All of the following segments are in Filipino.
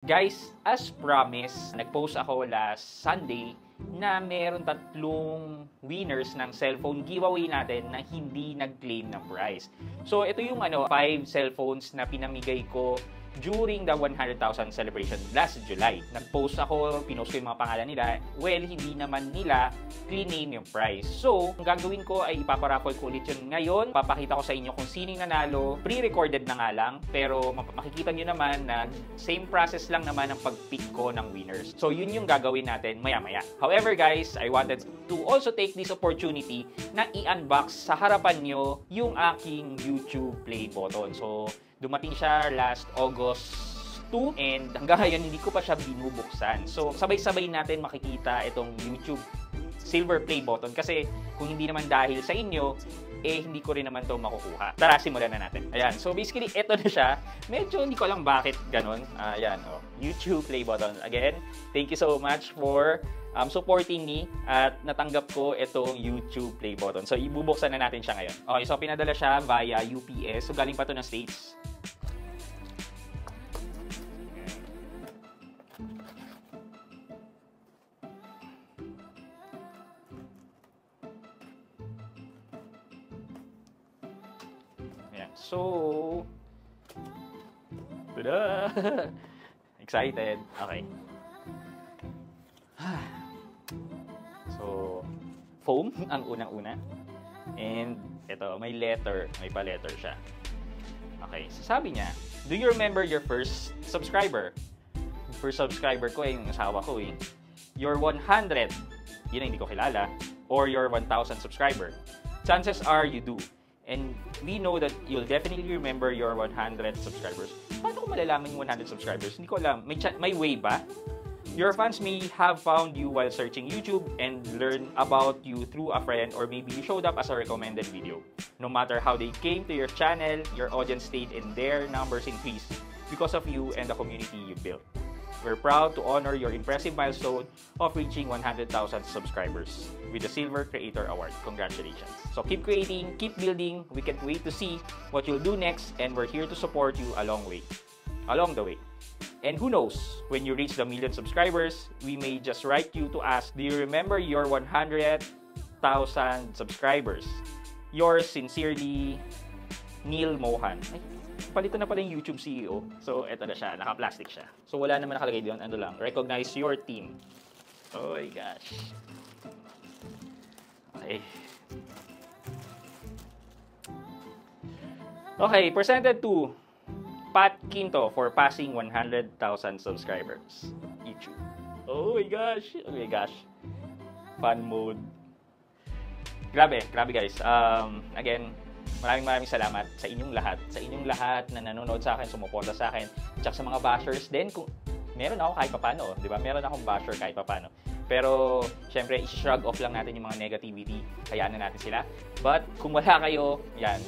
Guys, as promised, nag-post ako last Sunday na meron 3 winners ng cellphone giveaway natin na hindi nag-claim ng prize. So, ito yung 5 cellphones na pinamigay ko during the 100,000 celebration last July. Nag-post ako, pinost ko yung mga pangalan nila. Well, hindi naman nila clean-name yung prize. So, ang gagawin ko ay ipaparaffle ko ulit yun ngayon. Papakita ko sa inyo kung sino yung nanalo. Pre-recorded na nga lang, pero makikita nyo naman na same process lang naman ang pag-pick ko ng winners. So, yun yung gagawin natin maya-maya. However, guys, I wanted to also take this opportunity na i-unbox sa harapan nyo yung aking YouTube Play button. So, dumating siya last August 2 and hanggang ngayon hindi ko pa siya binubuksan. So, sabay-sabay natin makikita itong YouTube Silver Play button kasi kung hindi naman dahil sa inyo, hindi ko rin naman to makukuha. Tara, simulan na natin. Ayan. So, basically, ito na siya. Medyo hindi ko alam bakit ganun. Ayan. YouTube Play button. Again, thank you so much for supporting me at natanggap ko itong YouTube Play button. So, ibubuksan na natin siya ngayon. Okay, so pinadala siya via UPS. So, galing pa to ng States. Ayan. So, tada! Excited. Okay. So, foam ang unang-una. And ito, may letter. May pa-letter siya. Okay. So, sabi niya, do you remember your first subscriber? First subscriber ko yung asawa ko eh. Your 100, yun ang hindi ko kilala. Or your 1,000 subscriber. Chances are you do. And we know that you'll definitely remember your 100 subscribers. Paano ko malalaman yung 100 subscribers? Hindi ko alam. May way ba? Your fans may have found you while searching YouTube and learn about you through a friend, or maybe you showed up as a recommended video. No matter how they came to your channel, your audience stayed and their numbers increased because of you and the community you built. We're proud to honor your impressive milestone of reaching 100,000 subscribers with the Silver Creator Award. Congratulations. So keep creating, keep building. We can't wait to see what you'll do next, and we're here to support you along the way. And who knows, when you reach the 1 million subscribers, we may just write you to ask, do you remember your 100,000 subscribers? Yours sincerely, Neil Mohan. Ay, palito na pala yung YouTube CEO. So, eto na siya. Naka-plastic siya. So, wala naman nakalagay doon. Ano lang, recognize your team. Oh my gosh. Okay. Okay, presented to Pat Quinto for passing 100,000 subscribers. YouTube. Oh my gosh. Oh my gosh. Fun mode. Grabe guys. Again, maraming salamat sa inyong lahat na nanonood sa akin, sumuporta sa akin, at sa mga bashers din. Kung meron ako kahit papano, di ba? Meron akong basher kahit papano. Pero, syempre, i-shrug off lang natin yung mga negativity. Hayaan na natin sila. But, kung wala kayo, yan,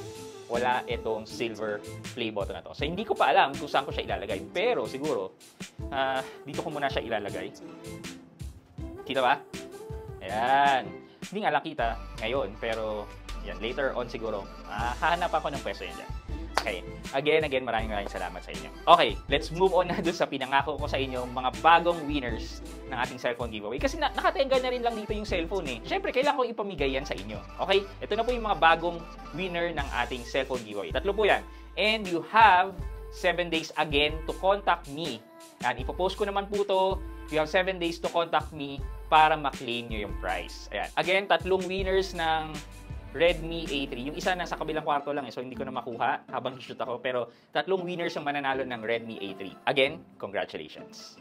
wala itong silver play button na to. So, hindi ko pa alam kung saan ko siya ilalagay. Pero, siguro, dito ko muna siya ilalagay. Kita ba? Ayan. Hindi nga lang kita ngayon, pero yan, later on siguro, hahanap ako ng pwesto yan dyan. Okay. Again, maraming salamat sa inyo. Okay, let's move on na doon sa pinangako ko sa inyo, mga bagong winners ng ating cellphone giveaway. Kasi nakatenga na rin lang dito yung cellphone eh. Siyempre, kailangan ko ipamigay yan sa inyo. Okay? Ito na po yung mga bagong winner ng ating cellphone giveaway. 3 po yan. And you have 7 days again to contact me. Yan, ipopost ko naman po to. You have 7 days to contact me para ma-claim nyo yung prize. Ayan. Again, 3 winners ng Redmi A3. Yung isa nasa kabilang kwarto lang so hindi ko na makuha habang shoot ako. Pero 3 winners ang mananalo ng Redmi A3. Again, congratulations!